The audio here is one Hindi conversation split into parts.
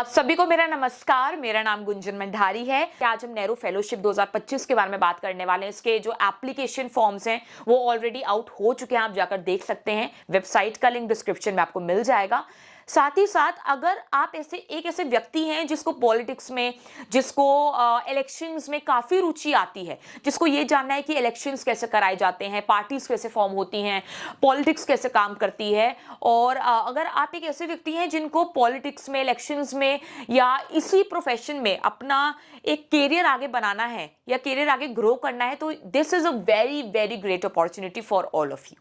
सभी को मेरा नमस्कार। मेरा नाम गुंजन मंडारी है। आज हम नेहरू फेलोशिप 2025 के बारे में बात करने वाले हैं। इसके जो एप्लीकेशन फॉर्म्स हैं वो ऑलरेडी आउट हो चुके हैं, आप जाकर देख सकते हैं। वेबसाइट का लिंक डिस्क्रिप्शन में आपको मिल जाएगा। साथ ही साथ अगर आप ऐसे व्यक्ति हैं जिसको पॉलिटिक्स में, जिसको इलेक्शंस में काफ़ी रुचि आती है, जिसको ये जानना है कि इलेक्शंस कैसे कराए जाते हैं, पार्टीज कैसे फॉर्म होती हैं, पॉलिटिक्स कैसे काम करती है, और अगर आप एक ऐसे व्यक्ति हैं जिनको पॉलिटिक्स में, इलेक्शंस में या इसी प्रोफेशन में अपना एक कैरियर आगे बनाना है या कैरियर आगे ग्रो करना है, तो this is a very very great opportunity for all of you.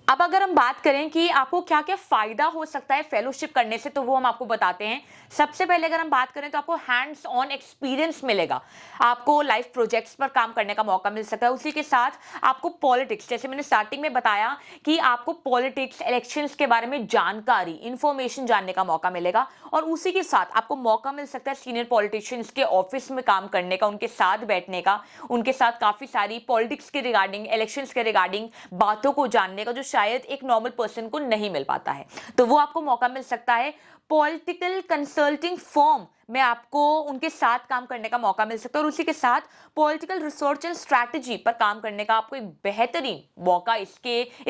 अब अगर हम बात करें कि आपको क्या क्या फायदा हो सकता है फेलोशिप करने से, तो वो हम आपको बताते हैं। सबसे पहले अगर हम बात करें तो आपको हैंड्स ऑन एक्सपीरियंस मिलेगा, आपको लाइफ प्रोजेक्ट्स पर काम करने का मौका मिल सकता है। उसी के साथ आपको पॉलिटिक्स, जैसे मैंने स्टार्टिंग में बताया कि आपको पॉलिटिक्स, इलेक्शंस के बारे में जानकारी, इंफॉर्मेशन जानने का मौका मिलेगा। और उसी के साथ आपको मौका मिल सकता है सीनियर पॉलिटिशियंस के ऑफिस में काम करने का, उनके साथ बैठने का, उनके साथ काफी सारी पॉलिटिक्स के रिगार्डिंग, इलेक्शंस के रिगार्डिंग बातों को जानने का, जो शायद एक नॉर्मल पर्सन को नहीं मिल पाता है। तो वो आपको मौका मिल सकता है। पॉलिटिकल कंसल्टिंग फर्म में आपको उनके साथ काम करने का मौका मिल सकता है। और उसी के साथ पॉलिटिकल रिसर्च एंड स्ट्रैटेजी पर काम करने का आपको एक बेहतरीन मौका इस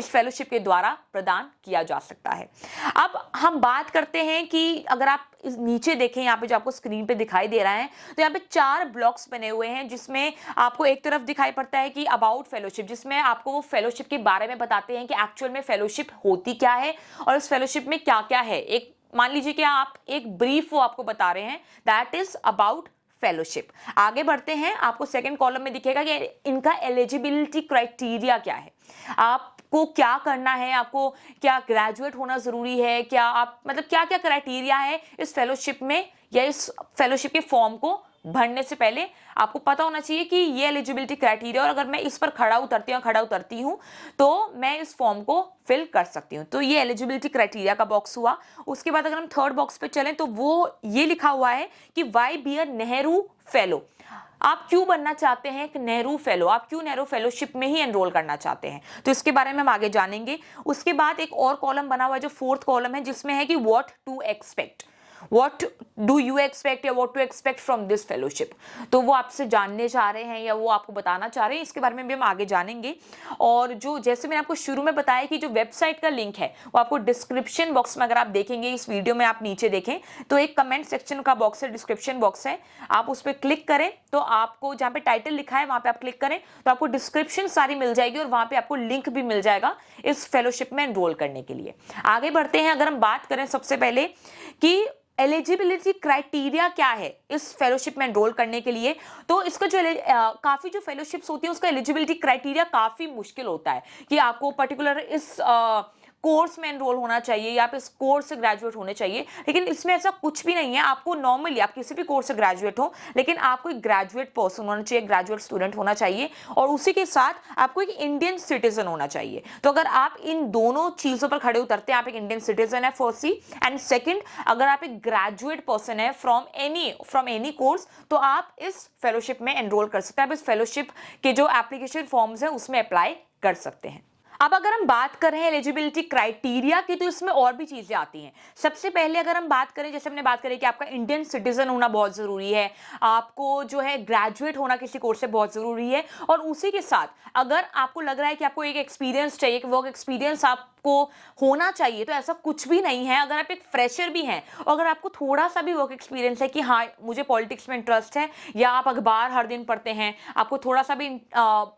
फेलोशिप के द्वारा प्रदान किया जा सकता है। अब हम बात करते हैं कि अगर आप नीचे देखें, यहाँ पे जो आपको स्क्रीन पे दिखाई दे रहा है, तो यहाँ पे 4 ब्लॉक्स बने हुए हैं, जिसमें आपको एक तरफ दिखाई पड़ता है कि अबाउट फेलोशिप, जिसमें आपको वो फेलोशिप के बारे में बताते हैं कि एक्चुअल में फेलोशिप होती क्या है और इस फेलोशिप में क्या क्या है। एक मान लीजिए कि आप एक ब्रीफ वो आपको बता रहे हैं, दैट इज अबाउट फेलोशिप। आगे बढ़ते हैं, आपको सेकंड कॉलम में दिखेगा कि इनका एलिजिबिलिटी क्राइटेरिया क्या है, आपको क्या करना है, आपको क्या ग्रेजुएट होना जरूरी है, क्या आप मतलब क्या क्या क्राइटेरिया है इस फेलोशिप में या इस फेलोशिप के फॉर्म को भरने से पहले आपको पता होना चाहिए कि ये एलिजिबिलिटी क्राइटेरिया, और अगर मैं इस पर खड़ा उतरती हूँ तो मैं इस फॉर्म को फिल कर सकती हूँ। तो ये एलिजिबिलिटी क्राइटेरिया का बॉक्स हुआ। उसके बाद अगर हम थर्ड बॉक्स पे चलें तो वो ये लिखा हुआ है कि why be a Nehru fellow, आप क्यों बनना चाहते हैं एक नेहरू फेलो, आप क्यों नेहरू फेलोशिप में ही एनरोल करना चाहते हैं, तो इसके बारे में हम आगे जानेंगे। उसके बाद एक और कॉलम बना हुआ है जो फोर्थ कॉलम है, जिसमें है कि what to expect, What do you expect या what to expect from this fellowship, तो वो आपसे जानने चाह रहे हैं या वो आपको बताना चाह रहे हैं, इसके बारे में भी हम आगे जानेंगे। और जो जैसे मैंने आपको शुरू में बताया कि जो वेबसाइट का लिंक है वो आपको डिस्क्रिप्शन बॉक्स में, अगर आप देखेंगे इस वीडियो में, आप नीचे देखें तो एक कमेंट सेक्शन का बॉक्स है, डिस्क्रिप्शन बॉक्स है, आप उस पर क्लिक करें तो आपको जहाँ पे टाइटल लिखा है वहाँ पे आप क्लिक करें तो आपको डिस्क्रिप्शन सारी मिल जाएगी और वहाँ पे आपको लिंक भी मिल जाएगा इस फेलोशिप में एनरोल करने के लिए। आगे बढ़ते हैं, अगर हम बात करें सबसे पहले कि एलिजिबिलिटी क्राइटेरिया क्या है इस फेलोशिप में एनरोल करने के लिए, तो इसका जो काफी जो फेलोशिप्स होती है उसका एलिजिबिलिटी क्राइटेरिया काफी मुश्किल होता है कि आपको पर्टिकुलर इस कोर्स में एनरोल होना चाहिए या आप इस कोर्स से ग्रेजुएट होने चाहिए, लेकिन इसमें ऐसा कुछ भी नहीं है। आपको नॉर्मली आप किसी भी कोर्स से ग्रेजुएट हो, लेकिन आपको एक ग्रेजुएट पर्सन होना चाहिए, ग्रेजुएट स्टूडेंट होना चाहिए, और उसी के साथ आपको एक इंडियन सिटीजन होना चाहिए। तो अगर आप इन दोनों चीजों पर खड़े उतरते हैं, आप एक इंडियन सिटीजन है फर्स्टली, एंड सेकंड अगर आप एक ग्रेजुएट पर्सन है फ्रॉम एनी कोर्स, तो आप इस फेलोशिप में एनरोल कर सकते हैं। आप इस फेलोशिप के जो एप्लीकेशन फॉर्म्स हैं उसमें अप्लाई कर सकते हैं। अब अगर हम बात करें एलिजिबिलिटी क्राइटेरिया की, तो इसमें और भी चीजें आती हैं। सबसे पहले अगर हम बात करें, जैसे हमने बात करी कि आपका इंडियन सिटीजन होना बहुत जरूरी है, आपको जो है ग्रेजुएट होना किसी कोर्स से बहुत जरूरी है, और उसी के साथ अगर आपको लग रहा है कि आपको एक एक्सपीरियंस चाहिए, कि वर्क एक्सपीरियंस आपको होना चाहिए, तो ऐसा कुछ भी नहीं है। अगर आप एक फ्रेशर भी हैं और अगर आपको थोड़ा सा भी वर्क एक्सपीरियंस है कि हाँ मुझे पॉलिटिक्स में इंटरेस्ट है, या आप अखबार हर दिन पढ़ते हैं, आपको थोड़ा सा भी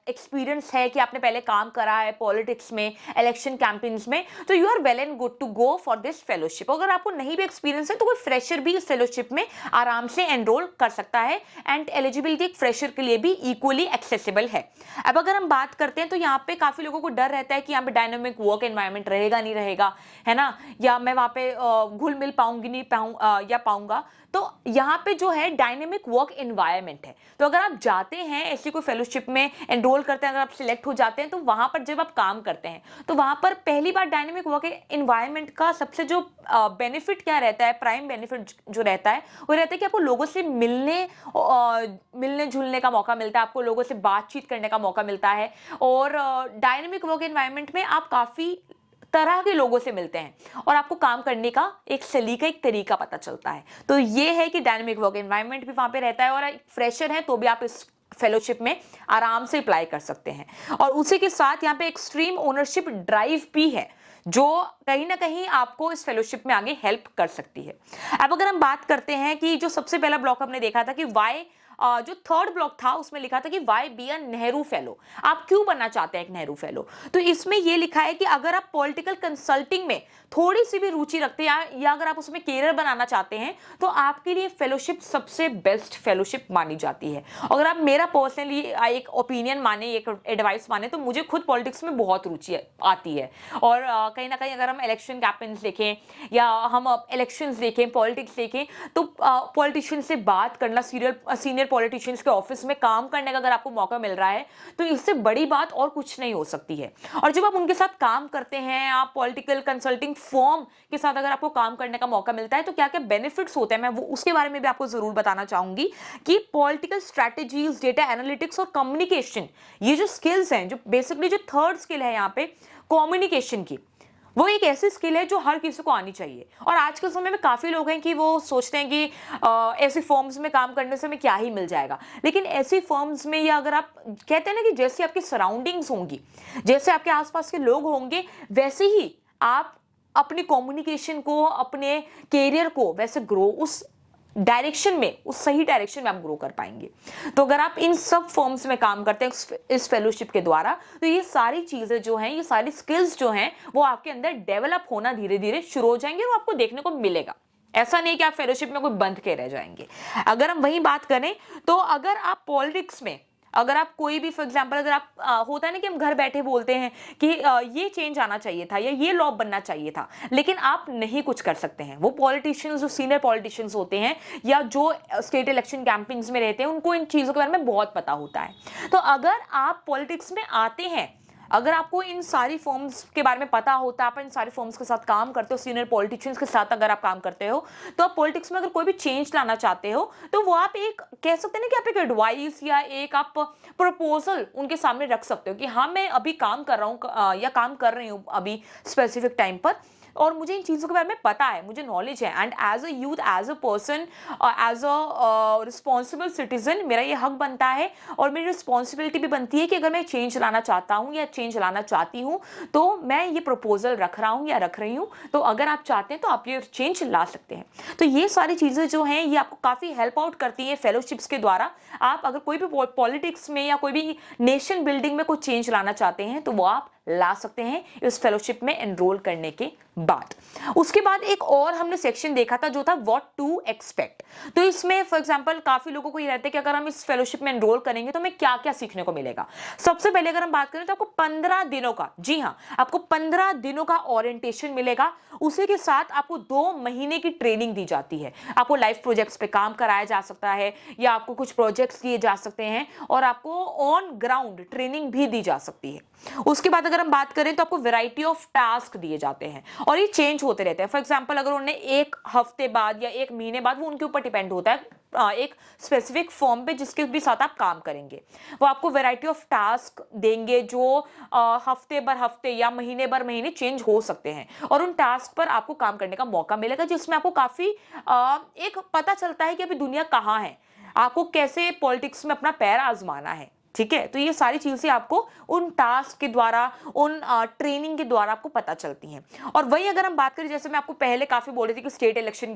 एक्सपीरियंस है कि आपने पहले काम करा है पॉलिटिक्स में, इलेक्शन कैंपेन्स में, तो you are well and good to go for this fellowship. अगर आपको नहीं भी एक्सपीरियंस है तो कोई फ्रेशर भी इस फेलोशिप में आराम से एनरोल कर सकता है, एंड एलिजिबिलिटी एक फ्रेशर के लिए भी इक्वली एक्सेसिबल है। अब अगर हम बात करते हैं तो यहाँ पे काफी लोगों को डर रहता है कि यहाँ पे डायनामिक वर्क एनवायरनमेंट रहेगा नहीं रहेगा, है ना, या मैं वहाँ पे घुल मिल पाऊंगी नहीं या पाऊंगा। तो यहाँ पे जो है डायनेमिक वर्क एनवायरनमेंट है। तो अगर आप जाते हैं ऐसी कोई फेलोशिप में एनरोल करते हैं, अगर आप सिलेक्ट हो जाते हैं, तो वहां पर जब आप काम करते हैं तो वहां पर पहली बार डायनेमिक वर्क एनवायरनमेंट का सबसे जो बेनिफिट क्या रहता है, प्राइम बेनिफिट जो रहता है वो रहता है कि आपको लोगों से मिलने जुलने का मौका मिलता है, आपको लोगों से बातचीत करने का मौका मिलता है, और डायनेमिक वर्क एनवायरनमेंट में आप काफी तरह के लोगों से मिलते हैं और आपको काम करने का एक सलीका, एक तरीका पता चलता है। तो ये है कि डायनामिक वर्क एनवायरनमेंट भी वहां पे रहता है और फ्रेशर है तो भी आप इस फेलोशिप में आराम से अप्लाई कर सकते हैं। और उसी के साथ यहाँ पे एक्सट्रीम ओनरशिप ड्राइव भी है जो कहीं ना कहीं आपको इस फेलोशिप में आगे हेल्प कर सकती है। अब अगर हम बात करते हैं कि जो सबसे पहला ब्लॉक हमने देखा था कि वाई, जो थर्ड ब्लॉक था उसमें लिखा था कि why be a Nehru fellow, आप क्यों बनना चाहते हैं एक नेहरू फेलो। तो इसमें यह लिखा है कि अगर आप पॉलिटिकल कंसल्टिंग में थोड़ी सी भी रुचि रखते हैं या अगर आप उसमें कैरियर बनाना चाहते हैं तो आपके लिए फेलोशिप सबसे बेस्ट फेलोशिप मानी जाती है। अगर आप मेरा पर्सनली एक ओपिनियन माने, एक एडवाइस माने, तो मुझे खुद पॉलिटिक्स में बहुत रुचि आती है और कहीं ना कहीं अगर हम इलेक्शन कैंपेन्स देखें या हम इलेक्शंस देखें, पॉलिटिक्स देखें, तो पॉलिटिशियन से बात करना, सीनियर पॉलिटिशियंस के ऑफिस में काम करने का अगर आपको मौका मिल रहा है तो इससे बड़ी बात और कुछ नहीं हो सकती है। और जब आप उनके साथ काम करते हैं, आप पॉलिटिकल कंसल्टिंग फर्म के साथ अगर आपको काम करने का मौका मिलता है तो क्या क्या बेनिफिट्स होते हैं, मैं वो उसके बारे में भी आपको जरूर बताना चाहूंगी कि पॉलिटिकल स्ट्रेटेजीज, डेटा एनालिटिक्स और कम्युनिकेशन, ये जो स्किल्स हैं, जो बेसिकली जो थर्ड स्किल है यहाँ पे कम्युनिकेशन की, वो एक ऐसी स्किल है जो हर किसी को आनी चाहिए। और आज के समय में काफ़ी लोग हैं कि वो सोचते हैं कि ऐसी फर्म्स में काम करने से हमें क्या ही मिल जाएगा, लेकिन ऐसी फर्म्स में, या अगर आप कहते हैं ना कि जैसी आपकी सराउंडिंग्स होंगी, जैसे आपके आसपास के लोग होंगे, वैसे ही आप अपनी कम्युनिकेशन को, अपने कैरियर को वैसे ग्रो, उस डायरेक्शन में, उस सही डायरेक्शन में आप ग्रो कर पाएंगे। तो अगर आप इन सब फर्म्स में काम करते हैं इस फेलोशिप के द्वारा, तो ये सारी चीजें जो हैं, ये सारी स्किल्स जो हैं, वो आपके अंदर डेवलप होना धीरे धीरे शुरू हो जाएंगे और आपको देखने को मिलेगा। ऐसा नहीं कि आप फेलोशिप में कोई बंद के रह जाएंगे। अगर हम वही बात करें तो अगर आप पॉलिटिक्स में, अगर आप कोई भी, फॉर एग्जांपल, अगर आप होता है ना कि हम घर बैठे बोलते हैं कि ये चेंज आना चाहिए था या ये लॉ बनना चाहिए था, लेकिन आप नहीं कुछ कर सकते हैं। वो पॉलिटिशियंस, जो सीनियर पॉलिटिशियंस होते हैं या जो स्टेट इलेक्शन कैंपेन्स में रहते हैं, उनको इन चीज़ों के बारे में बहुत पता होता है। तो अगर आप पॉलिटिक्स में आते हैं, अगर आपको इन सारी फॉर्म्स के बारे में पता होता है, आप इन सारी फॉर्म्स के साथ काम करते हो, सीनियर पॉलिटिशियंस के साथ अगर आप काम करते हो, तो आप पॉलिटिक्स में अगर कोई भी चेंज लाना चाहते हो तो वो आप एक कह सकते हैं ना कि आप एक एडवाइस या एक आप प्रपोजल उनके सामने रख सकते हो कि हाँ, मैं अभी काम कर रहा हूँ या काम कर रही हूँ अभी स्पेसिफिक टाइम पर, और मुझे इन चीज़ों के बारे में पता है, मुझे नॉलेज है, and as a youth, as a person, as a responsible citizen, मेरा ये हक बनता है और मेरी रिस्पॉन्सिबिलिटी भी बनती है कि अगर मैं चेंज लाना चाहता हूँ या चेंज लाना चाहती हूँ तो मैं ये प्रपोजल रख रहा हूँ या रख रही हूँ, तो अगर आप चाहते हैं तो आप ये चेंज ला सकते हैं। तो ये सारी चीज़ें जो हैं ये आपको काफ़ी हेल्प आउट करती हैं फेलोशिप्स के द्वारा। आप अगर कोई भी पॉलिटिक्स में या कोई भी नेशन बिल्डिंग में कोई चेंज लाना चाहते हैं तो वो आप ला सकते हैं इस फेलोशिप में एनरोल करने के बाद। उसके बाद एक और हमने सेक्शन देखा था जो था व्हाट टू एक्सपेक्ट। तो इसमें फॉर एग्जांपल काफी लोगों को ये रहता है कि अगर हम इस फेलोशिप में एनरोल करेंगे तो हमें क्या क्या सीखने को मिलेगा। सबसे पहले अगर हम बात करें तो आपको 15 दिनों का, जी हाँ, आपको 15 दिनों का ओरिएंटेशन मिलेगा। उसी के साथ आपको 2 महीने की ट्रेनिंग दी जाती है। आपको लाइव प्रोजेक्ट्स पे काम कराया जा सकता है या आपको कुछ प्रोजेक्ट्स दिए जा सकते हैं और आपको ऑन ग्राउंड ट्रेनिंग भी दी जा सकती है। उसके बाद अगर हम बात करें तो आपको वैरायटी ऑफ टास्क दिए जाते हैं और ये चेंज होते रहते हैं। फॉर एग्जांपल अगर उन्होंने 1 हफ्ते बाद या 1 महीने बाद, वो उनके ऊपर डिपेंड होता है, एक स्पेसिफिक फॉर्म पे जिसके भी साथ आप काम करेंगे, वो आपको वैरायटी ऑफ टास्क देंगे जो हफ्ते बर हफ्ते या महीने बर महीने चेंज हो सकते हैं और उन टास्क पर आपको काम करने का मौका मिलेगा, जिसमें आपको काफी एक पता चलता है कि अभी दुनिया कहाँ है, आपको कैसे पॉलिटिक्स में अपना पैर आजमाना है। ठीक है, तो ये सारी चीजें आपको उन टास्क के द्वारा, उन ट्रेनिंग के द्वारा आपको पता चलती हैं। और वही अगर हम बात करें, जैसे मैं आपको पहले काफी बोल रही थी कि स्टेट इलेक्शन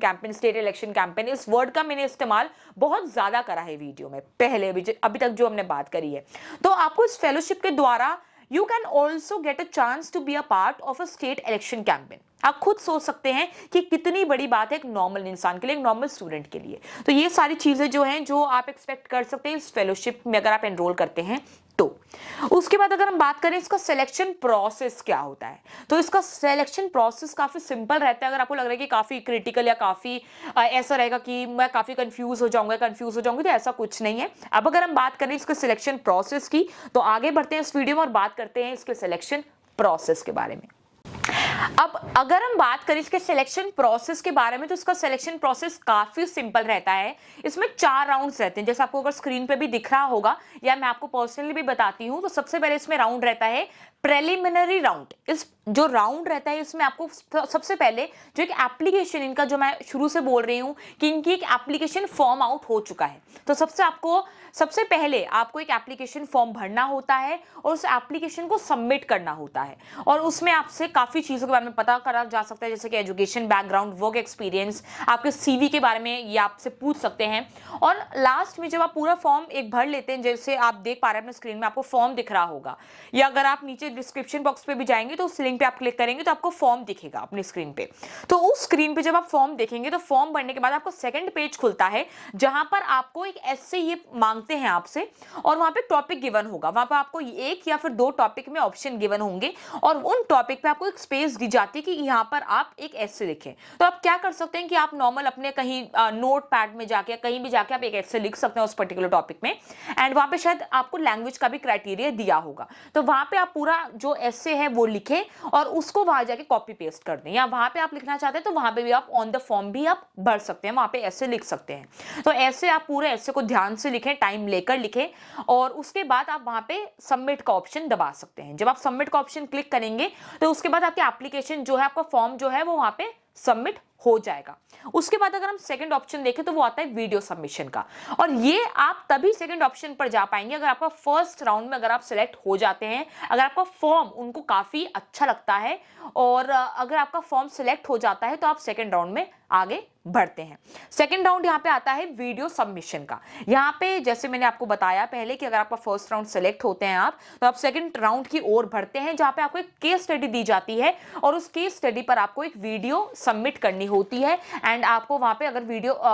कैंपेन, इस वर्ड का मैंने इस्तेमाल बहुत ज्यादा करा है वीडियो में पहले अभी तक जो हमने बात करी है। तो आपको इस फेलोशिप के द्वारा you can also get a chance to be a part of a state election campaign। आप खुद सोच सकते हैं कि कितनी बड़ी बात है एक नॉर्मल इंसान के लिए, एक नॉर्मल स्टूडेंट के लिए। तो ये सारी चीजें जो हैं, जो आप एक्सपेक्ट कर सकते हैं इस फेलोशिप में अगर आप एनरोल करते हैं तो। उसके बाद अगर हम बात करें इसका सिलेक्शन प्रोसेस क्या होता है, तो इसका सिलेक्शन प्रोसेस काफी सिंपल रहता है। अगर आपको लग रहा है कि काफी क्रिटिकल या काफी ऐसा रहेगा कि मैं काफी कंफ्यूज हो जाऊंगी, तो ऐसा कुछ नहीं है। अब अगर हम बात करें इसके सिलेक्शन प्रोसेस की, तो आगे बढ़ते हैं इस वीडियो में और बात करते हैं इसके सिलेक्शन प्रोसेस के बारे में। अब अगर हम बात करें इसके सिलेक्शन प्रोसेस के बारे में, तो इसका सिलेक्शन प्रोसेस काफी सिंपल रहता है। इसमें 4 राउंड्स रहते हैं, जैसे आपको अगर स्क्रीन पे भी दिख रहा होगा या मैं आपको पर्सनली भी बताती हूँ। तो सबसे पहले इसमें राउंड रहता है प्रेलिमिनरी राउंड, इस जो राउंड रहता है इसमें आपको सबसे पहले जो एक एप्लीकेशन, इनका जो मैं शुरू से बोल रही हूँ कि इनकी एक एप्लीकेशन फॉर्म आउट हो चुका है, तो सबसे पहले आपको एक एप्लीकेशन फॉर्म भरना होता है और उस एप्लीकेशन को सबमिट करना होता है, और उसमें आपसे काफ़ी चीज़ों के बारे में पता करा जा सकता है, जैसे कि एजुकेशन बैकग्राउंड, वर्क एक्सपीरियंस, आपके सीवी के बारे में ये आपसे पूछ सकते हैं। और लास्ट में जब आप पूरा फॉर्म एक भर लेते हैं, जैसे आप देख पा रहे हैं अपने स्क्रीन में आपको फॉर्म दिख रहा होगा, या अगर आप नीचे डिस्क्रिप्शन बॉक्स पे भी जाएंगे तो उस लिंक पे आप क्लिक करेंगे तो आपको फॉर्म दिखेगा अपनी स्क्रीन पे। तो उस स्क्रीन पे जब आप फॉर्म देखेंगे तो फॉर्म भरने के बाद आपको सेकंड पेज खुलता है, जहां पर आपको एक एस्से ये मांगते हैं आपसे, और वहां पे टॉपिक गिवन होगा, वहां पे आपको एक या फिर 2 टॉपिक में ऑप्शन गिवन होंगे, और उन टॉपिक पे आपको एक स्पेस दी जाती है कि यहाँ पर आप एक एस्से लिखें। तो आप क्या कर सकते हैं कि आप नॉर्मल अपने कहीं नोट पैड में जाके, कहीं भी जाके आप एक एस्से लिख सकते हैं उस पर्टिकुलर टॉपिक में, एंड वहां पे शायद आपको लैंग्वेज का भी क्राइटेरिया दिया होगा, तो वहां पे आप पूरा जो एस्से है वो लिखें और उसको वहां जाके कॉपी पेस्ट कर दें, या वहां पे आप लिखना चाहते हैं तो वहां पे भी आप ऑन द फॉर्म भी आप भर सकते हैं, वहां पे एस्से लिख सकते हैं। तो ऐसे आप पूरे एस्से को ध्यान से लिखें, टाइम लेकर लिखें, और उसके बाद आप वहां पे सबमिट का ऑप्शन दबा सकते हैं। जब आप सबमिट का ऑप्शन क्लिक करेंगे तो उसके बाद आपकी एप्लीकेशन जो है, आपका फॉर्म जो है वो वहां पे सबमिट हो जाएगा। उसके बाद अगर हम सेकंड ऑप्शन देखें तो वो आता है वीडियो सबमिशन का, और ये आप तभी सेकंड ऑप्शन पर जा पाएंगे अगर आपका फर्स्ट राउंड में अगर आप सिलेक्ट हो जाते हैं, अगर आपका फॉर्म उनको काफी अच्छा लगता है, और अगर आपका फॉर्म सिलेक्ट हो जाता है तो आप सेकंड राउंड में आगे बढ़ते हैं। सेकंड राउंड यहाँ पे आता है वीडियो सबमिशन का। यहाँ पे जैसे मैंने आपको बताया पहले कि अगर आपका फर्स्ट राउंड सेलेक्ट होते हैं आप, तो आप सेकंड राउंड की ओर बढ़ते हैं, जहाँ पे आपको एक केस स्टडी दी जाती है, और उस केस स्टडी पर आपको एक वीडियो सबमिट करनी होती है, एंड आपको वहां पे अगर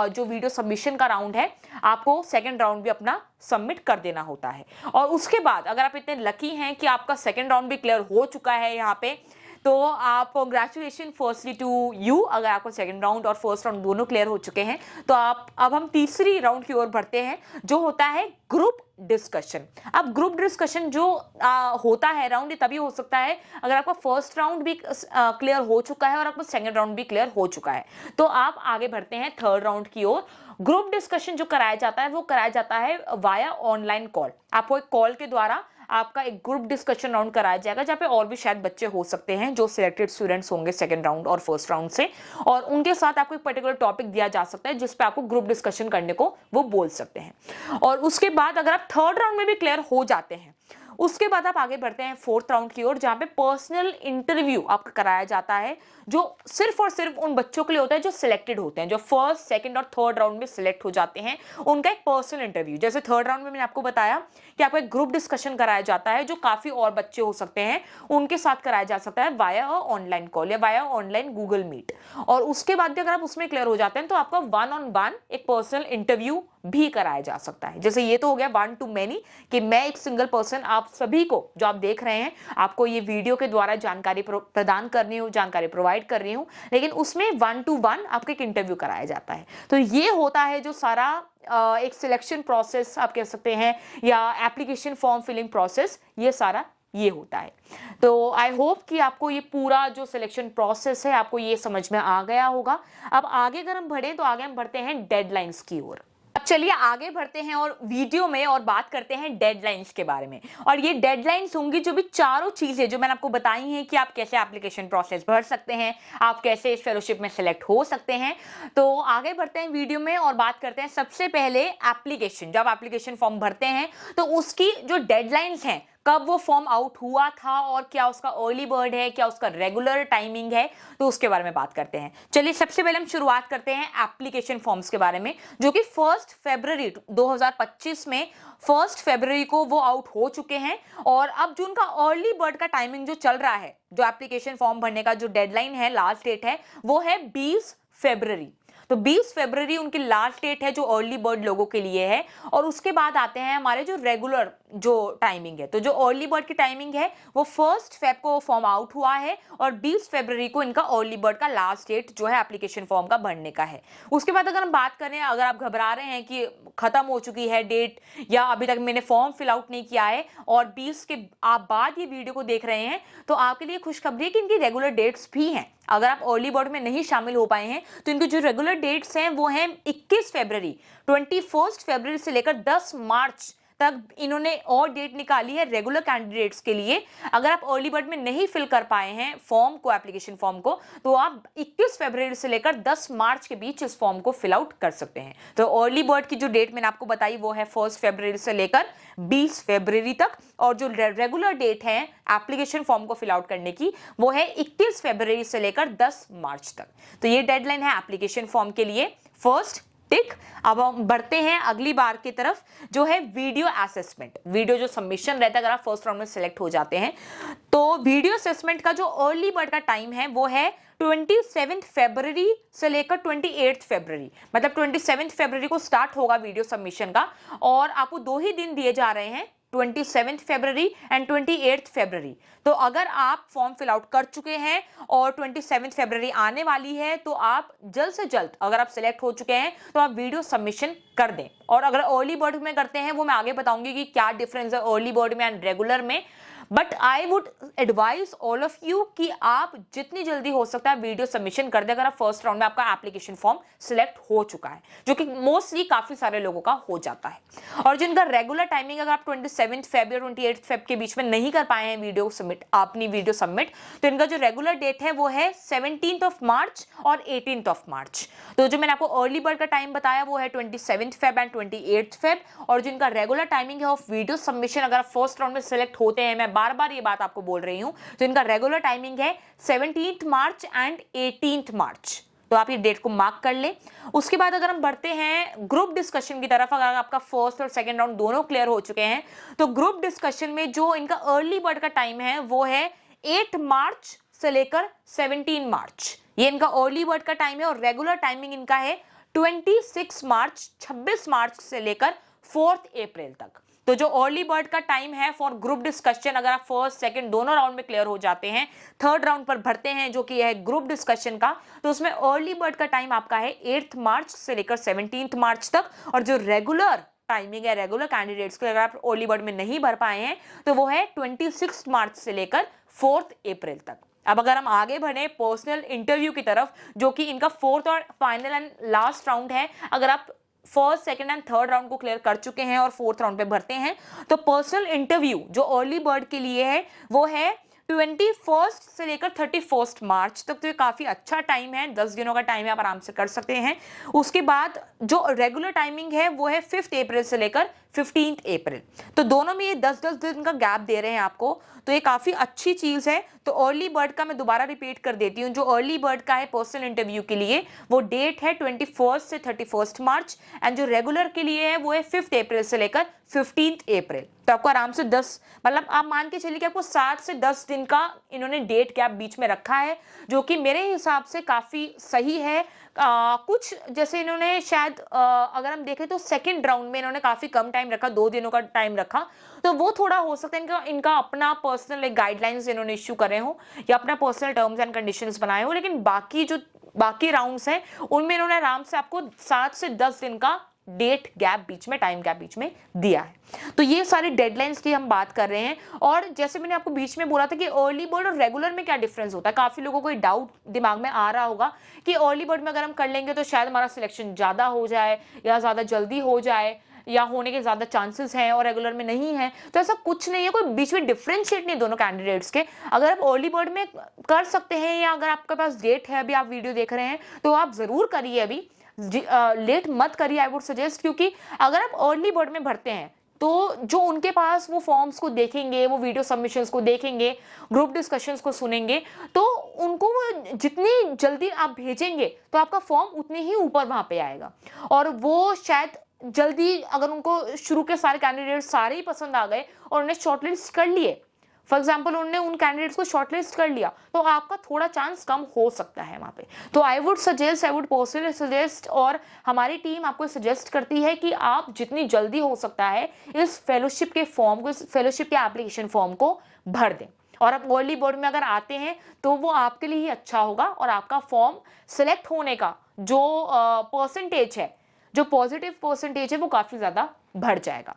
जो वीडियो सबमिशन का राउंड है, आपको सेकंड राउंड भी अपना सबमिट कर देना होता है। और उसके बाद अगर आप इतने लकी हैं कि आपका सेकंड राउंड भी क्लियर हो चुका है यहाँ पे, तो आप कांग्रेचुलेशन फर्स्टली टू यू। अगर आपको सेकंड राउंड और फर्स्ट राउंड दोनों क्लियर हो चुके हैं तो अब हम तीसरी राउंड की ओर बढ़ते हैं, जो होता है ग्रुप डिस्कशन। अब ग्रुप डिस्कशन जो होता है राउंड, ये तभी हो सकता है अगर आपका फर्स्ट राउंड भी क्लियर हो चुका है और आपका सेकंड राउंड भी क्लियर हो चुका है, तो आप आगे बढ़ते हैं थर्ड राउंड की ओर। ग्रुप डिस्कशन जो कराया जाता है वो कराया जाता है वाया ऑनलाइन कॉल। आपको एक कॉल के द्वारा आपका एक ग्रुप डिस्कशन राउंड कराया जाएगा, जहाँ पे और भी शायद बच्चे हो सकते हैं जो सिलेक्टेड स्टूडेंट्स होंगे सेकंड राउंड और फर्स्ट राउंड से, और उनके साथ आपको एक पर्टिकुलर टॉपिक दिया जा सकता है जिस पे आपको ग्रुप डिस्कशन करने को वो बोल सकते हैं। और उसके बाद अगर आप थर्ड राउंड में भी क्लियर हो जाते हैं, उसके बाद आप आगे बढ़ते हैं फोर्थ राउंड की ओर, जहां पे पर्सनल इंटरव्यू आपका कराया जाता है, जो सिर्फ और सिर्फ उन बच्चों के लिए होता है जो सिलेक्टेड होते हैं, जो फर्स्ट, सेकंड और थर्ड राउंड में सिलेक्ट हो जाते हैं, उनका एक पर्सनल इंटरव्यू। जैसे थर्ड राउंड में मैंने आपको बताया कि आपको एक ग्रुप डिस्कशन कराया जाता है, जो काफी और बच्चे हो सकते हैं उनके साथ कराया जा सकता है वाया ऑनलाइन कॉल या वाया ऑनलाइन गूगल मीट। और उसके बाद भी अगर आप उसमें क्लियर हो जाते हैं तो आपका 1-on-1 एक पर्सनल इंटरव्यू भी कराया जा सकता है। जैसे ये तो हो गया 1 to many, कि मैं एक सिंगल पर्सन आप सभी को जो आप देख रहे हैं, आपको ये वीडियो के द्वारा जानकारी प्रदान करनी हो, जानकारी प्रोवाइड कर रही हूं, लेकिन उसमें 1 to 1 आपको एक इंटरव्यू कराया जाता है। तो ये होता है जो सारा एक सिलेक्शन प्रोसेस आप कह सकते हैं, या एप्लीकेशन फॉर्म फिलिंग प्रोसेस, ये सारा ये होता है। तो आई होप कि आपको ये पूरा जो सिलेक्शन प्रोसेस है आपको ये समझ में आ गया होगा। अब आगे अगर हम बढ़े तो आगे हम बढ़ते हैं डेडलाइंस की ओर। अब चलिए आगे बढ़ते हैं और वीडियो में और बात करते हैं डेडलाइंस के बारे में। और ये डेडलाइंस होंगी जो भी चारों चीजें जो मैंने आपको बताई हैं कि आप कैसे एप्लीकेशन प्रोसेस भर सकते हैं, आप कैसे इस फेलोशिप में सेलेक्ट हो सकते हैं। तो आगे बढ़ते हैं वीडियो में और बात करते हैं सबसे पहले एप्लीकेशन। जब एप्लीकेशन फॉर्म भरते हैं तो उसकी जो डेडलाइंस हैं, कब वो फॉर्म आउट हुआ था और क्या उसका अर्ली बर्ड है, क्या उसका रेगुलर टाइमिंग है, तो उसके बारे में बात करते हैं। चलिए सबसे पहले हम शुरुआत करते हैं एप्लीकेशन फॉर्म्स के बारे में, जो कि 1 फरवरी 2025 में 1 फरवरी को वो आउट हो चुके हैं। और अब जो उनका अर्ली बर्ड का टाइमिंग जो चल रहा है, जो एप्लीकेशन फॉर्म भरने का जो डेडलाइन है, लास्ट डेट है, वो है 20 फरवरी। तो 20 फरवरी उनकी लास्ट डेट है जो अर्ली बर्ड लोगों के लिए है। और उसके बाद आते हैं हमारे जो रेगुलर जो टाइमिंग है। तो जो अर्ली बर्ड की टाइमिंग है वो 1 फेब को फॉर्म आउट हुआ है और 20 फरवरी को इनका अर्ली बर्ड का लास्ट डेट जो है एप्लीकेशन फॉर्म का भरने का है। उसके बाद अगर हम बात करें, अगर आप घबरा रहे हैं कि खत्म हो चुकी है डेट या अभी तक मैंने फॉर्म फिल आउट नहीं किया है और 20 के आप बाद ये वीडियो को देख रहे हैं, तो आपके लिए खुशखबरी है कि इनकी रेगुलर डेट्स भी हैं। अगर आप अर्ली बर्ड में नहीं शामिल हो पाए हैं तो इनकी जो रेगुलर डेट्स हैं वो हैं 21 फरवरी, 21 फरवरी से लेकर 10 मार्च तक इन्होंने और डेट निकाली है रेगुलर कैंडिडेट्स के लिए। अगर आप अर्ली बर्ड में नहीं फिल कर पाए हैं फॉर्म को, एप्लीकेशन फॉर्म को, तो आप 21 फरवरी से लेकर 10 मार्च के बीच इस फॉर्म को फिल आउट कर सकते हैं। तो अर्ली बर्ड की जो डेट मैंने आपको बताई वो है 1 फरवरी से लेकर 20 फरवरी तक, और जो रेगुलर डेट है एप्लीकेशन फॉर्म को फिल आउट करने की वो है 21 फरवरी से लेकर 10 मार्च तक। तो ये डेडलाइन है एप्लीकेशन फॉर्म के लिए। फर्स्ट टिक। अब हम बढ़ते हैं अगली बार की तरफ, जो है वीडियो असेसमेंट। वीडियो जो सबमिशन रहता है अगर आप फर्स्ट राउंड में सिलेक्ट हो जाते हैं, तो वीडियो असेसमेंट का जो अर्ली बर्ड का टाइम है वो है 27 फरवरी से लेकर 28 फरवरी, मतलब 27 फरवरी को स्टार्ट होगा वीडियो सबमिशन का, और आपको 2 ही दिन दिए जा रहे हैं, 27 फरवरी एंड 28 फरवरी। तो अगर आप फॉर्म फिल आउट कर चुके हैं और 27 फरवरी आने वाली है, तो आप जल्द से जल्द, अगर आप सिलेक्ट हो चुके हैं तो आप वीडियो सबमिशन कर दें। और अगर अर्ली बर्ड में करते हैं वो मैं आगे बताऊंगी कि क्या डिफरेंस है अर्ली बर्ड में एंड रेगुलर में। But I would advise all of you कि आप जितनी जल्दी हो सकता है वीडियो सबमिशन कर दे, अगर आप फर्स्ट राउंड में आपका एप्लीकेशन फॉर्म सिलेक्ट हो चुका है, जो कि मोस्टली काफी सारे लोगों का हो जाता है। और जिनका रेगुलर टाइमिंग, अगर आप 27 फेब या 28 फेब के बीच में नहीं कर पाए हैं वीडियो सबमिट, अपनी वीडियो सबमिट, तो इनका जो रेगुलर डेट है वो है 17 मार्च और 18 मार्च। तो जो मैंने आपको अर्ली बर्ड का टाइम बताया वो है 27 फेब एंड 28 फेब, और जिनका रेगुलर टाइमिंग है ऑफ वीडियो सबमिशन, अगर आप फर्स्ट राउंड में सिलेक्ट होते हैं, मैं बार बार ये बात आपको बोल रही हूं, तो इनका रेगुलर टाइमिंग है 17 मार्च एंड 18 मार्च। तो आप ये डेट को मार्क कर ले। उसके बाद अगर हम बढ़ते हैं ग्रुप डिस्कशन की तरफ, अगर आपका फर्स्ट और सेकंड राउंड दोनों क्लियर हो चुके हैं, तो ग्रुप डिस्कशन में जो इनका अर्ली बर्ड का टाइम है वो है 8 मार्च से लेकर 17 मार्च। ये इनका अर्ली बर्ड का टाइम है, और रेगुलर टाइमिंग इनका है 26 मार्च, 26 मार्च से लेकर 4 अप्रैल तक। तो जो अर्ली बर्ड का टाइम है फॉर ग्रुप डिस्कशन, अगर आप फर्स्ट सेकंड दोनों राउंड में क्लियर हो जाते हैं, थर्ड राउंड पर भरते हैं जो कि है ग्रुप डिस्कशन का, तो उसमें अर्ली बर्ड का टाइम आपका है 8 मार्च से लेकर 17 मार्च तक। और जो रेगुलर टाइमिंग है रेगुलर कैंडिडेट्स को, अगर आप अर्ली बर्ड में नहीं भर पाए हैं, तो वो है 26 मार्च से लेकर 4 अप्रैल तक। अब अगर हम आगे बढ़े पर्सनल इंटरव्यू की तरफ, जो कि इनका फोर्थ और फाइनल एंड लास्ट राउंड है, अगर आप first second and third round को क्लियर कर चुके हैं और फोर्थ राउंड पे भरते हैं, तो पर्सनल इंटरव्यू जो अर्ली बर्ड के लिए है वो है 21 से लेकर 31 मार्च तक। तो ये काफी अच्छा टाइम है, 10 दिनों का टाइम है, आप आराम से कर सकते हैं। उसके बाद जो रेगुलर टाइमिंग है वो है 5 अप्रैल से लेकर 15 अप्रैल। तो दोनों में ये 10-10 दिन का गैप दे रहे हैं आपको, तो ये काफी अच्छी चीज है। तो अर्ली बर्ड का मैं दोबारा रिपीट कर देती हूँ, जो अर्ली बर्ड का है पर्सनल इंटरव्यू के लिए वो डेट है 21 से 31 मार्च, एंड जो रेगुलर के लिए है वो है 5 अप्रैल से लेकर 15 अप्रैल। तो आपको आराम से 10, मतलब आप मान के चलिए कि आपको 7 से 10 दिन का इन्होंने डेट गैप बीच में रखा है, जो कि मेरे हिसाब से काफी सही है। कुछ जैसे इन्होंने शायद अगर हम देखें तो सेकंड राउंड में इन्होंने काफी कम टाइम रखा, 2 दिनों का टाइम रखा, तो वो थोड़ा हो सकता है इनका अपना पर्सनल एक गाइडलाइंस इन्होंने इश्यू करे हो या अपना पर्सनल टर्म्स एंड कंडीशंस बनाए हो। लेकिन बाकी राउंड्स हैं उनमें इन्होंने आराम से आपको 7 से 10 दिन का डेट गैप बीच में, टाइम गैप बीच में दिया है। तो ये सारी डेडलाइंस की हम बात कर रहे हैं। और जैसे मैंने आपको बीच में बोला था कि अर्ली बर्ड और रेगुलर में क्या डिफरेंस होता है, काफी लोगों को डाउट दिमाग में आ रहा होगा कि अर्ली बर्ड में अगर हम कर लेंगे तो शायद हमारा सिलेक्शन ज्यादा हो जाए या ज्यादा जल्दी हो जाए या होने के ज्यादा चांसेस हैं, और रेगुलर में नहीं है। तो ऐसा कुछ नहीं है, कोई बीच में डिफरेंशिएट नहीं दोनों कैंडिडेट्स के। अगर आप अर्ली बर्ड में कर सकते हैं या अगर आपके पास डेट है, अभी आप वीडियो देख रहे हैं, तो आप जरूर करिए, अभी लेट मत करिए आई वुड सजेस्ट। क्योंकि अगर आप अर्ली बर्ड में भरते हैं तो जो उनके पास वो फॉर्म्स को देखेंगे, वो वीडियो सबमिशंस को देखेंगे, ग्रुप डिस्कशंस को सुनेंगे, तो उनको वो जितनी जल्दी आप भेजेंगे तो आपका फॉर्म उतने ही ऊपर वहां पे आएगा। और वो शायद जल्दी, अगर उनको शुरू के सारे कैंडिडेट सारे ही पसंद आ गए और उन्हें शॉर्टलिस्ट कर लिए, फॉर एग्जाम्पल उन्होंने उन कैंडिडेट्स को शॉर्टलिस्ट कर लिया, तो आपका थोड़ा चांस कम हो सकता है वहां पे। तो आई वुड पर्सनली सजेस्ट, और हमारी टीम आपको सजेस्ट करती है कि आप जितनी जल्दी हो सकता है इस फेलोशिप के फॉर्म को, इस फेलोशिप के एप्लीकेशन फॉर्म को भर दें। और आप अर्ली बर्ड में अगर आते हैं तो वो आपके लिए ही अच्छा होगा, और आपका फॉर्म सिलेक्ट होने का जो परसेंटेज है, जो पॉजिटिव परसेंटेज है, वो काफी ज्यादा बढ़ जाएगा।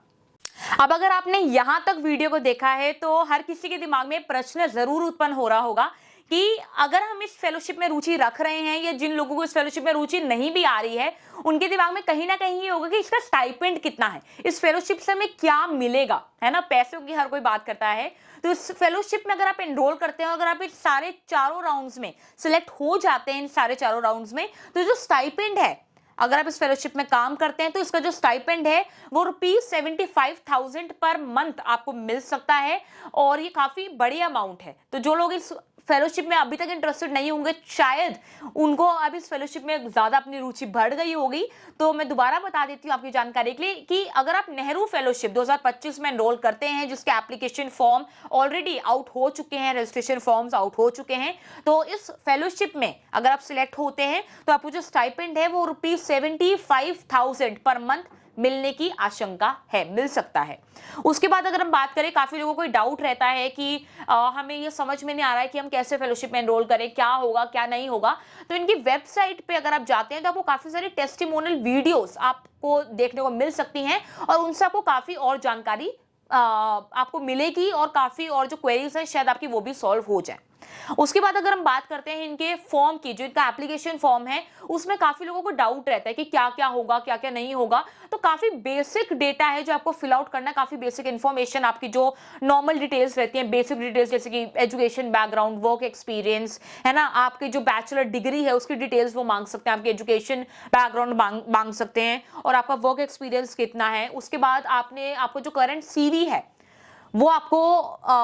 अब अगर आपने यहां तक वीडियो को देखा है तो हर किसी के दिमाग में प्रश्न जरूर उत्पन्न हो रहा होगा कि अगर हम इस फेलोशिप में रुचि रख रहे हैं या जिन लोगों को इस फेलोशिप में रुचि नहीं भी आ रही है, उनके दिमाग में कहीं ना कहीं ये होगा कि इसका स्टाइपेंड कितना है, इस फेलोशिप से हमें क्या मिलेगा, है ना। पैसों की हर कोई बात करता है, तो इस फेलोशिप में अगर आप एनरोल करते हैं, अगर आप इस सारे चारों राउंड्स में सिलेक्ट हो जाते हैं, इन सारे चारों राउंड्स में, तो जो स्टाइपेंड है, अगर आप इस फेलोशिप में काम करते हैं तो इसका जो स्टाइपेंड है वो ₹75,000 पर मंथ आपको मिल सकता है, और ये काफी बड़ी अमाउंट है। तो जो लोग इस फेलोशिप में अभी तक इंटरेस्टेड नहीं होंगे, शायद उनको अब इस फेलोशिप में ज्यादा अपनी रुचि बढ़ गई होगी। तो मैं दोबारा बता देती हूँ आपकी जानकारी के लिए कि अगर आप नेहरू फेलोशिप 2025 में एनरोल करते हैं, जिसके एप्लीकेशन फॉर्म ऑलरेडी आउट हो चुके हैं, रजिस्ट्रेशन फॉर्म्स आउट हो चुके हैं, तो इस फेलोशिप में अगर आप सिलेक्ट होते हैं तो आपको जो स्टाइपेंड है वो ₹75,000 पर मंथ मिलने की आशंका है, मिल सकता है। उसके बाद अगर हम बात करें, काफी लोगों को डाउट रहता है कि हमें ये समझ में नहीं आ रहा है कि हम कैसे फेलोशिप में एनरोल करें, क्या होगा क्या नहीं होगा। तो इनकी वेबसाइट पे अगर आप जाते हैं तो आपको काफी सारी टेस्टिमोनियल वीडियोस आपको देखने को मिल सकती हैं, और उनसे आपको काफी और जानकारी आपको मिलेगी, और काफी और जो क्वेरीज है शायद आपकी वो भी सॉल्व हो जाए। उसके बाद अगर हम बात करते हैं इनके फॉर्म की, जो इनका एप्लीकेशन फॉर्म है, उसमें काफी लोगों को डाउट रहता है कि क्या क्या होगा, क्या क्या नहीं होगा। तो काफी बेसिक डेटा है जो आपको फिल आउट करना है, काफी बेसिक इंफॉर्मेशन, आपकी जो नॉर्मल डिटेल्स रहती हैं, बेसिक डिटेल्स जैसे कि एजुकेशन बैकग्राउंड, वर्क एक्सपीरियंस, है ना, आपकी जो बैचलर डिग्री है उसकी डिटेल्स वो मांग सकते हैं, आपकी एजुकेशन बैकग्राउंड मांग सकते हैं, और आपका वर्क एक्सपीरियंस कितना है। उसके बाद आपको जो करंट सीवी है वो आपको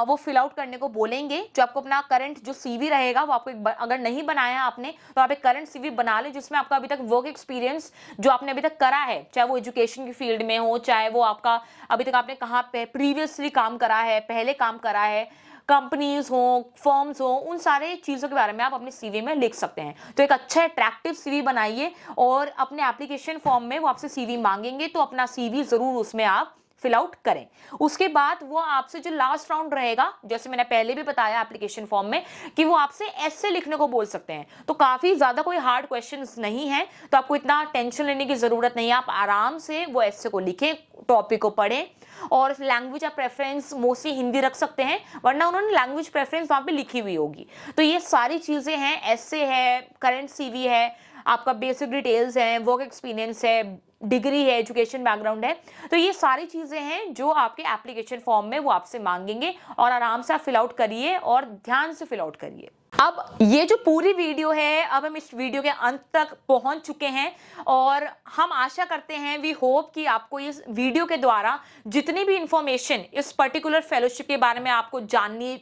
वो फिल आउट करने को बोलेंगे। जो आपको अपना करंट जो सीवी रहेगा वो आपको अगर नहीं बनाया आपने तो आप एक करंट सीवी बना लें, जिसमें आपका अभी तक वर्क एक्सपीरियंस जो आपने अभी तक करा है, चाहे वो एजुकेशन की फील्ड में हो, चाहे वो आपका अभी तक आपने कहाँ पे प्रीवियसली काम करा है, पहले काम करा है, कंपनीज हो, फर्म्स हो, उन सारे चीजों के बारे में आप अपने सीवी में लिख सकते हैं। तो एक अच्छा अट्रैक्टिव सीवी बनाइए, और अपने एप्लीकेशन फॉर्म में वो आपसे सीवी मांगेंगे तो अपना सीवी जरूर उसमें आप फिल आउट करें। उसके बाद वो आपसे जो लास्ट राउंड रहेगा, जैसे मैंने पहले भी बताया एप्लीकेशन फॉर्म में, कि वो आपसे ऐसे लिखने को बोल सकते हैं। तो काफी ज्यादा कोई हार्ड क्वेश्चंस नहीं है, तो आपको इतना टेंशन लेने की जरूरत नहीं है। आप आराम से वो ऐसे को लिखें, टॉपिक को पढ़ें, और लैंग्वेज आप प्रेफरेंस मोस्टली हिंदी रख सकते हैं, वरना उन्होंने लैंग्वेज प्रेफरेंस वहां पे लिखी हुई होगी। तो ये सारी चीजें हैं, ऐसे है, करंट सीवी है, आपका बेसिक डिटेल्स है, वर्क एक्सपीरियंस है, डिग्री है, एजुकेशन बैकग्राउंड है। तो ये सारी चीजें हैं जो आपके एप्लीकेशन फॉर्म में वो आपसे मांगेंगे, और आराम से आप फिल आउट करिए और ध्यान से फिल आउट करिए। अब ये जो पूरी वीडियो है, अब हम इस वीडियो के अंत तक पहुंच चुके हैं, और हम आशा करते हैं, वी होप कि आपको इस वीडियो के द्वारा जितनी भी इंफॉर्मेशन इस पर्टिकुलर फेलोशिप के बारे में आपको जाननी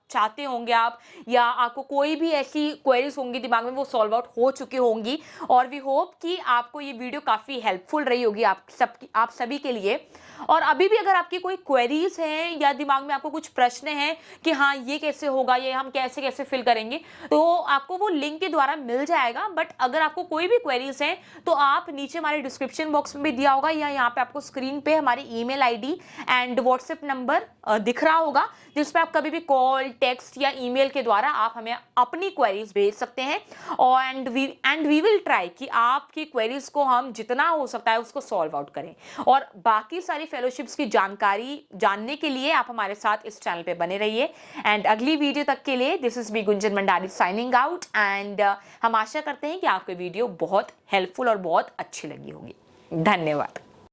चाहते होंगे आप, या आपको कोई भी ऐसी क्वेरीज होंगी दिमाग में, वो सॉल्व आउट हो चुकी होंगी। और वी होप कि आपको ये वीडियो काफी हेल्पफुल रही होगी आप सभी के लिए। और अभी भी अगर आपकी कोई क्वेरीज हैं, या दिमाग में आपको कुछ प्रश्न हैं कि हाँ ये कैसे होगा, ये हम कैसे कैसे फिल करेंगे, तो आपको वो लिंक के द्वारा मिल जाएगा। बट अगर आपको कोई भी क्वेरीज हैं तो आप नीचे हमारे डिस्क्रिप्शन बॉक्स में भी दिया होगा, या यहाँ पे आपको स्क्रीन पे हमारी email ID and WhatsApp number दिख रहा होगा, जिसपे आप कभी भी कॉल, टेक्स्ट या ईमेल के द्वारा आप हमें अपनी क्वेरीज भेज सकते हैं। और एंड वी विल ट्राई कि आपकी क्वेरीज को हम जितना हो सकता है उसको सॉल्व आउट करें। और बाकी सारी फेलोशिप्स की जानकारी जानने के लिए आप हमारे साथ इस चैनल पे बने रहिए। एंड अगली वीडियो तक के लिए this is me Gunjan Bhandari signing out. And हम आशा करते हैं कि आपको वीडियो बहुत हेल्पफुल और बहुत अच्छी लगी होगी। धन्यवाद।